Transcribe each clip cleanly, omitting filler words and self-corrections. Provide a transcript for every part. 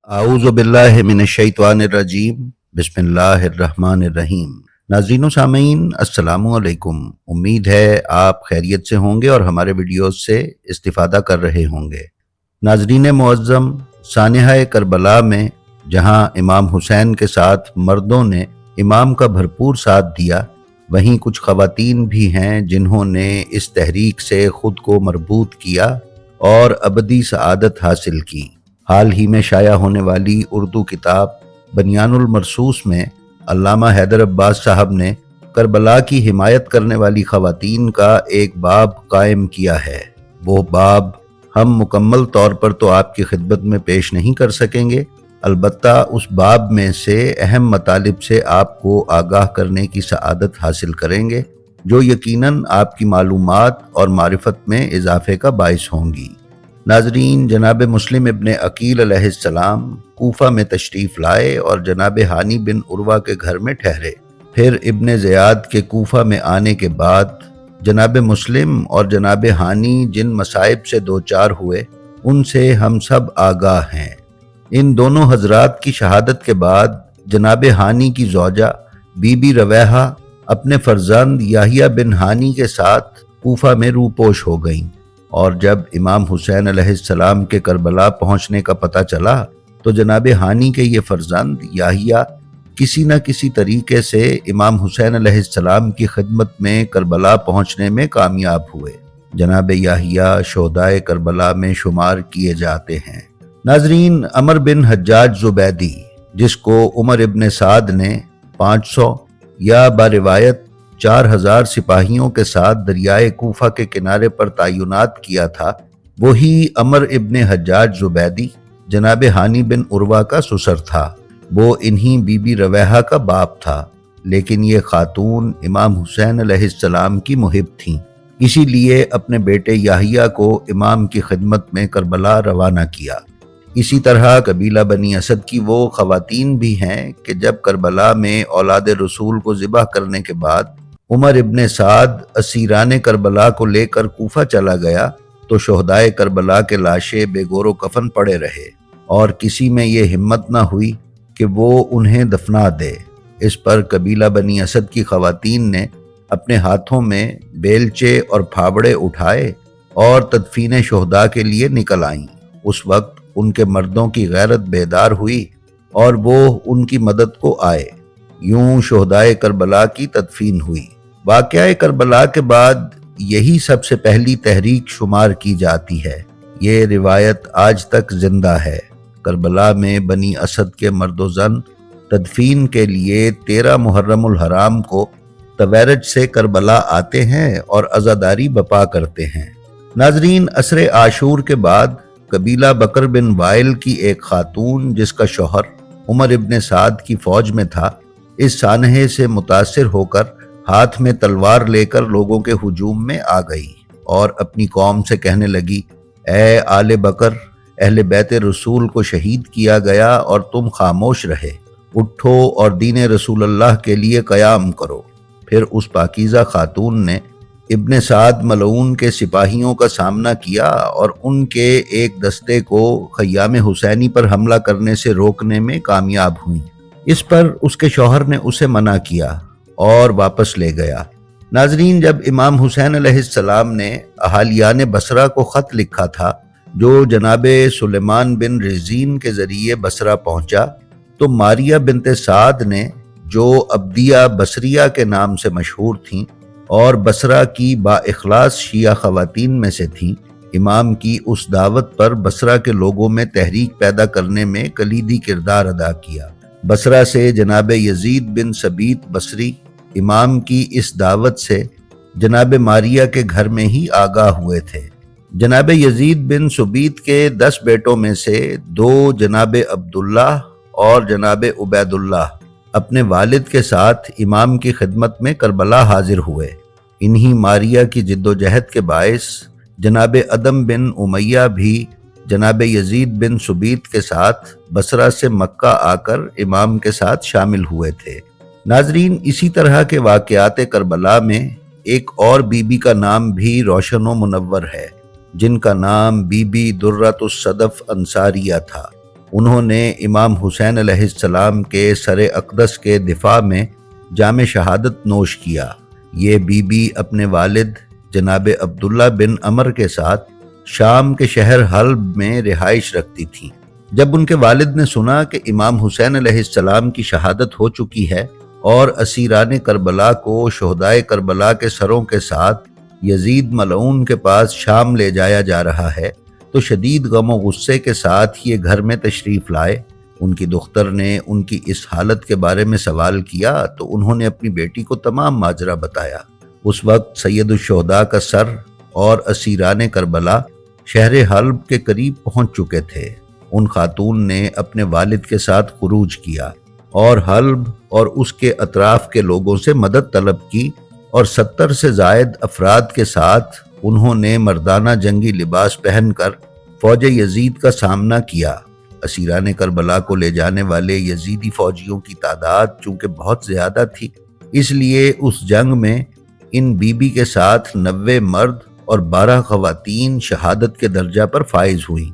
اعوذ باللہ من الشیطان الرجیم بسم اللہ الرحمن الرحیم۔ ناظرین و سامعین السلام علیکم۔ امید ہے آپ خیریت سے ہوں گے اور ہمارے ویڈیوز سے استفادہ کر رہے ہوں گے۔ ناظرین معظم، سانحہ کربلا میں جہاں امام حسین کے ساتھ مردوں نے امام کا بھرپور ساتھ دیا، وہیں کچھ خواتین بھی ہیں جنہوں نے اس تحریک سے خود کو مربوط کیا اور ابدی سعادت حاصل کی۔ حال ہی میں شائع ہونے والی اردو کتاب بنیان المرصوص میں علامہ حیدر عباس صاحب نے کربلا کی حمایت کرنے والی خواتین کا ایک باب قائم کیا ہے۔ وہ باب ہم مکمل طور پر تو آپ کی خدمت میں پیش نہیں کر سکیں گے، البتہ اس باب میں سے اہم مطالب سے آپ کو آگاہ کرنے کی سعادت حاصل کریں گے، جو یقیناً آپ کی معلومات اور معرفت میں اضافے کا باعث ہوں گی۔ ناظرین، جناب مسلم ابن عقیل علیہ السلام کوفہ میں تشریف لائے اور جناب ہانی بن عروہ کے گھر میں ٹھہرے۔ پھر ابن زیاد کے کوفہ میں آنے کے بعد جناب مسلم اور جناب ہانی جن مصائب سے دوچار ہوئے ان سے ہم سب آگاہ ہیں۔ ان دونوں حضرات کی شہادت کے بعد جناب ہانی کی زوجہ بی بی رویحہ اپنے فرزند یحییٰ بن ہانی کے ساتھ کوفہ میں روپوش ہو گئیں، اور جب امام حسین علیہ السلام کے کربلا پہنچنے کا پتہ چلا تو جناب ہانی کے یہ فرزند یحییٰ کسی نہ کسی طریقے سے امام حسین علیہ السلام کی خدمت میں کربلا پہنچنے میں کامیاب ہوئے۔ جناب یحییٰ شہدائے کربلا میں شمار کیے جاتے ہیں۔ ناظرین، عمر بن حجاج زبیدی، جس کو عمر ابن سعد نے 500 یا باروایت 4000 سپاہیوں کے ساتھ دریائے کوفہ کے کنارے پر تعینات کیا تھا، وہی عمر ابن حجاج زبیدی جناب ہانی بن عروہ کا سسر تھا۔ وہ انہی بی بی رویحہ کا باپ تھا، لیکن یہ خاتون امام حسین علیہ السلام کی محب تھیں، اسی لیے اپنے بیٹے یحییٰ کو امام کی خدمت میں کربلا روانہ کیا۔ اسی طرح قبیلہ بنی اسد کی وہ خواتین بھی ہیں کہ جب کربلا میں اولاد رسول کو ذبح کرنے کے بعد عمر ابن سعد اسیران کربلا کو لے کر کوفہ چلا گیا تو شہدائے کربلا کے لاشیں بے گور و کفن پڑے رہے اور کسی میں یہ ہمت نہ ہوئی کہ وہ انہیں دفنا دے۔ اس پر قبیلہ بنی اسد کی خواتین نے اپنے ہاتھوں میں بیلچے اور پھاوڑے اٹھائے اور تدفین شہداء کے لیے نکل آئیں۔ اس وقت ان کے مردوں کی غیرت بیدار ہوئی اور وہ ان کی مدد کو آئے۔ یوں شہدائے کربلا کی تدفین ہوئی۔ واقعہ کربلا کے بعد یہی سب سے پہلی تحریک شمار کی جاتی ہے۔ یہ روایت آج تک زندہ ہے۔ کربلا میں بنی اسد کے مرد و زن تدفین کے لیے 13 محرم الحرام کو تویرج سے کربلا آتے ہیں اور عزاداری بپا کرتے ہیں۔ ناظرین، عصر عاشور کے بعد قبیلہ بکر بن وائل کی ایک خاتون جس کا شوہر عمر ابن سعد کی فوج میں تھا، اس سانحے سے متاثر ہو کر ہاتھ میں تلوار لے کر لوگوں کے ہجوم میں آ گئی اور اپنی قوم سے کہنے لگی، اے آل بکر، اہل بیت رسول کو شہید کیا گیا اور تم خاموش رہے، اٹھو اور دین رسول اللہ کے لیے قیام کرو۔ پھر اس پاکیزہ خاتون نے ابن سعد ملعون کے سپاہیوں کا سامنا کیا اور ان کے ایک دستے کو خیام حسینی پر حملہ کرنے سے روکنے میں کامیاب ہوئیں۔ اس پر اس کے شوہر نے اسے منع کیا اور واپس لے گیا۔ ناظرین، جب امام حسین علیہ السلام نے اہالیان بصرہ کو خط لکھا تھا جو جناب سلیمان بن رزین کے ذریعے بصرہ پہنچا، تو ماریہ بنت سعد نے، جو عبدیہ بصریہ کے نام سے مشہور تھیں اور بصرہ کی با اخلاص شیعہ خواتین میں سے تھیں، امام کی اس دعوت پر بصرہ کے لوگوں میں تحریک پیدا کرنے میں کلیدی کردار ادا کیا۔ بصرہ سے جناب یزید بن ثبیت بصری امام کی اس دعوت سے جناب ماریہ کے گھر میں ہی آگاہ ہوئے تھے۔ جناب یزید بن ثبیت کے 10 بیٹوں میں سے 2 جناب عبداللہ اور جناب عبید اللہ اپنے والد کے ساتھ امام کی خدمت میں کربلا حاضر ہوئے۔ انہی ماریہ کی جد و جہد کے باعث جناب ادم بن امیہ بھی جناب یزید بن ثبیت کے ساتھ بصرہ سے مکہ آ کر امام کے ساتھ شامل ہوئے تھے۔ ناظرین، اسی طرح کے واقعات کربلا میں ایک اور بی بی کا نام بھی روشن و منور ہے، جن کا نام بی بی درۃ الصدف انصاریہ تھا۔ انہوں نے امام حسین علیہ السلام کے سر اقدس کے دفاع میں جام شہادت نوش کیا۔ یہ بی بی اپنے والد جناب عبداللہ بن عمر کے ساتھ شام کے شہر حلب میں رہائش رکھتی تھیں۔ جب ان کے والد نے سنا کہ امام حسین علیہ السلام کی شہادت ہو چکی ہے اور اسیران کربلا کو شہدائے کربلا کے سروں کے ساتھ یزید ملعون کے پاس شام لے جایا جا رہا ہے، تو شدید غم و غصے کے ساتھ یہ گھر میں تشریف لائے۔ ان کی دختر نے ان کی اس حالت کے بارے میں سوال کیا تو انہوں نے اپنی بیٹی کو تمام ماجرا بتایا۔ اس وقت سید الشہداء کا سر اور اسیران کربلا شہر حلب کے قریب پہنچ چکے تھے۔ ان خاتون نے اپنے والد کے ساتھ خروج کیا اور حلب اور اس کے اطراف کے لوگوں سے مدد طلب کی، اور 70 سے زائد افراد کے ساتھ انہوں نے مردانہ جنگی لباس پہن کر فوج یزید کا سامنا کیا۔ اسیران کربلا کو لے جانے والے یزیدی فوجیوں کی تعداد چونکہ بہت زیادہ تھی، اس لیے اس جنگ میں ان بی بی کے ساتھ 90 مرد اور 12 خواتین شہادت کے درجہ پر فائز ہوئیں۔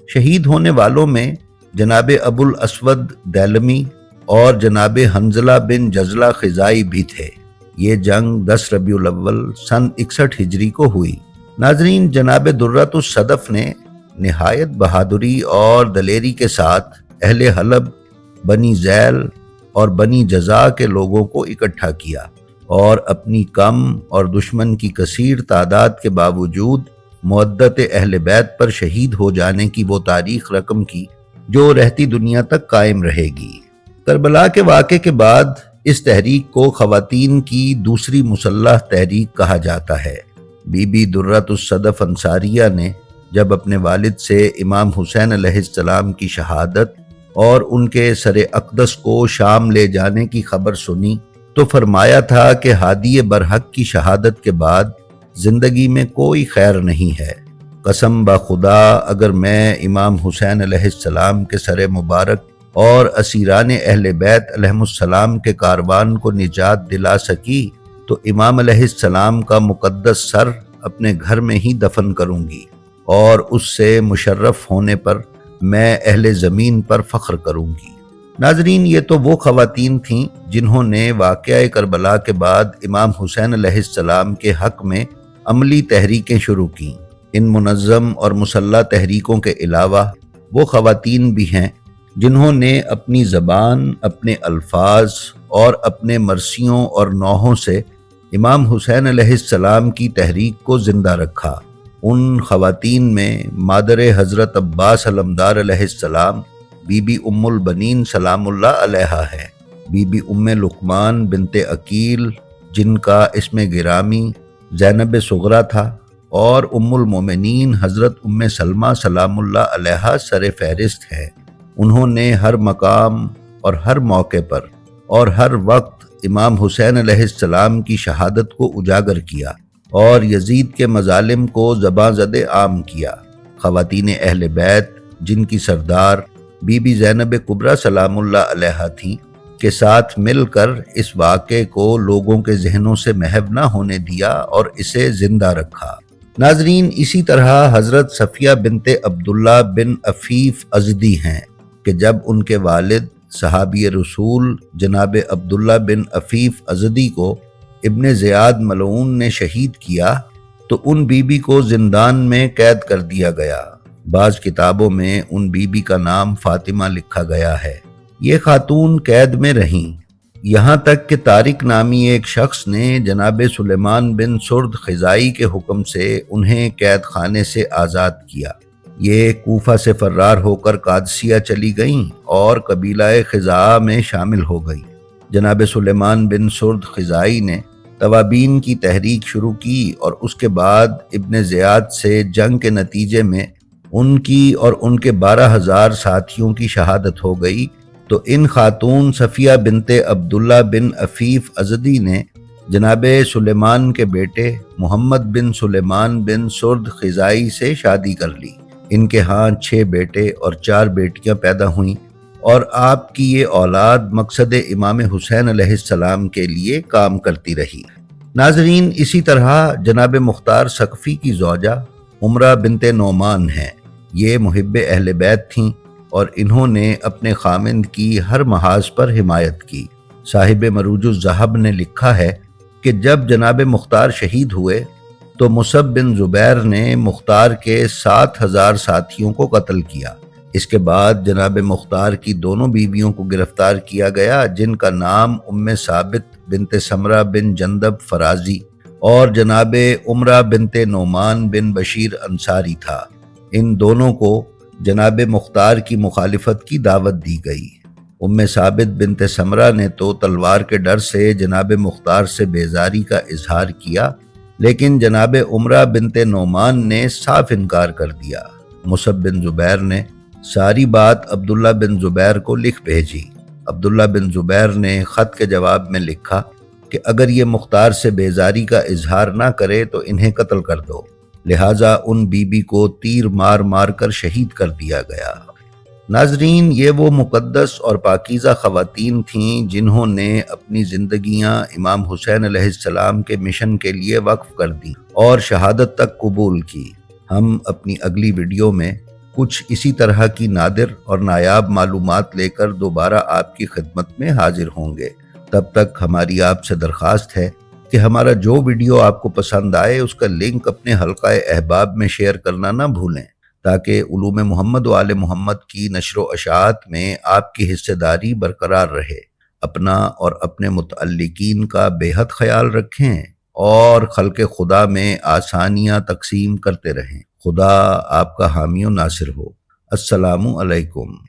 شہید ہونے والوں میں جناب ابو الاسود دیلمی اور جناب حنظلہ بن جزلہ خزائی بھی تھے۔ یہ جنگ 10 ربیع الاول سن 61 ہجری کو ہوئی۔ ناظرین، جناب درۃ الصدف نے نہایت بہادری اور دلیری کے ساتھ اہل حلب، بنی ذیل اور بنی جزا کے لوگوں کو اکٹھا کیا اور اپنی کم اور دشمن کی کثیر تعداد کے باوجود مودت اہل بیت پر شہید ہو جانے کی وہ تاریخ رقم کی جو رہتی دنیا تک قائم رہے گی۔ کربلا کے واقعے کے بعد اس تحریک کو خواتین کی دوسری مسلح تحریک کہا جاتا ہے۔ بی بی درۃ الصدف انصاریہ نے جب اپنے والد سے امام حسین علیہ السلام کی شہادت اور ان کے سر اقدس کو شام لے جانے کی خبر سنی تو فرمایا تھا کہ ہادی برحق کی شہادت کے بعد زندگی میں کوئی خیر نہیں ہے۔ قسم بخدا اگر میں امام حسین علیہ السلام کے سر مبارک اور اسیران اہل بیت علیہم السلام کے کاروان کو نجات دلا سکی تو امام علیہ السلام کا مقدس سر اپنے گھر میں ہی دفن کروں گی، اور اس سے مشرف ہونے پر میں اہل زمین پر فخر کروں گی۔ ناظرین، یہ تو وہ خواتین تھیں جنہوں نے واقعہ کربلا کے بعد امام حسین علیہ السلام کے حق میں عملی تحریکیں شروع کیں۔ ان منظم اور مسلح تحریکوں کے علاوہ وہ خواتین بھی ہیں جنہوں نے اپنی زبان، اپنے الفاظ اور اپنے مرثیوں اور نوحوں سے امام حسین علیہ السلام کی تحریک کو زندہ رکھا۔ ان خواتین میں مادر حضرت عباس علمدار علیہ السلام بی بی ام البنین سلام اللہ علیہا ہے، بی بی ام لقمان بنت عقیل جن کا اسم گرامی زینب صغرا تھا، اور ام المومنین حضرت ام سلمہ سلام اللہ علیہا سر فہرست ہے۔ انہوں نے ہر مقام اور ہر موقع پر اور ہر وقت امام حسین علیہ السلام کی شہادت کو اجاگر کیا اور یزید کے مظالم کو زباں زد عام کیا۔ خواتین اہل بیت جن کی سردار بی بی زینب کبریٰ سلام اللہ علیہا تھیں کے ساتھ مل کر اس واقعے کو لوگوں کے ذہنوں سے محو نہ ہونے دیا اور اسے زندہ رکھا۔ ناظرین، اسی طرح حضرت صفیہ بنت عبداللہ بن عفیف ازدی ہیں کہ جب ان کے والد صحابی رسول جناب عبداللہ بن عفیف ازدی کو ابن زیاد ملعون نے شہید کیا تو ان بی بی کو زندان میں قید کر دیا گیا۔ بعض کتابوں میں ان بی بی کا نام فاطمہ لکھا گیا ہے۔ یہ خاتون قید میں رہیں یہاں تک کہ طارق نامی ایک شخص نے جناب سلیمان بن سرد خزائی کے حکم سے انہیں قید خانے سے آزاد کیا۔ یہ کوفہ سے فرار ہو کر قادسیہ چلی گئیں اور قبیلہ خزاعہ میں شامل ہو گئیں۔ جناب سلیمان بن سرد خزائی نے توابین کی تحریک شروع کی اور اس کے بعد ابن زیاد سے جنگ کے نتیجے میں ان کی اور ان کے 12,000 ساتھیوں کی شہادت ہو گئی، تو ان خاتون صفیہ بنت عبداللہ بن عفیف ازدی نے جناب سلیمان کے بیٹے محمد بن سلیمان بن سرد خزائی سے شادی کر لی۔ ان کے ہاں 6 بیٹے اور 4 بیٹیاں پیدا ہوئیں، اور آپ کی یہ اولاد مقصد امام حسین علیہ السلام کے لیے کام کرتی رہی۔ ناظرین، اسی طرح جناب مختار ثقفی کی زوجہ عمرہ بنت نعمان ہیں۔ یہ محب اہل بیت تھیں۔ اور انہوں نے اپنے خامند کی ہر محاذ پر حمایت کی۔ صاحب مروج الذہب نے لکھا ہے کہ جب جناب مختار شہید ہوئے تو مصعب بن زبیر نے مختار کے 7,000 ساتھیوں کو قتل کیا۔ اس کے بعد جناب مختار کی دونوں بیویوں کو گرفتار کیا گیا، جن کا نام ثابت بنت سمرہ بن جندب فرازی اور جناب عمرہ بنت نعمان بن بشیر انصاری تھا۔ ان دونوں کو جناب مختار کی مخالفت کی دعوت دی گئی۔ ثابت بنت سمرہ نے تو تلوار کے ڈر سے جناب مختار سے بیزاری کا اظہار کیا، لیکن جناب عمرہ بنت نعمان نے صاف انکار کر دیا۔ مصعب بن زبیر نے ساری بات عبداللہ بن زبیر کو لکھ بھیجی۔ عبداللہ بن زبیر نے خط کے جواب میں لکھا کہ اگر یہ مختار سے بیزاری کا اظہار نہ کرے تو انہیں قتل کر دو، لہٰذا ان بی بی کو تیر مار مار کر شہید کر دیا گیا۔ ناظرین، یہ وہ مقدس اور پاکیزہ خواتین تھیں جنہوں نے اپنی زندگیاں امام حسین علیہ السلام کے مشن کے لیے وقف کر دیں اور شہادت تک قبول کی۔ ہم اپنی اگلی ویڈیو میں کچھ اسی طرح کی نادر اور نایاب معلومات لے کر دوبارہ آپ کی خدمت میں حاضر ہوں گے۔ تب تک ہماری آپ سے درخواست ہے کہ ہمارا جو ویڈیو آپ کو پسند آئے اس کا لنک اپنے حلقہ احباب میں شیئر کرنا نہ بھولیں، تاکہ علوم محمد و آل محمد کی نشر و اشاعت میں آپ کی حصہ داری برقرار رہے۔ اپنا اور اپنے متعلقین کا بے حد خیال رکھیں اور خلق خدا میں آسانیاں تقسیم کرتے رہیں۔ خدا آپ کا حامی و ناصر ہو۔ السلام علیکم۔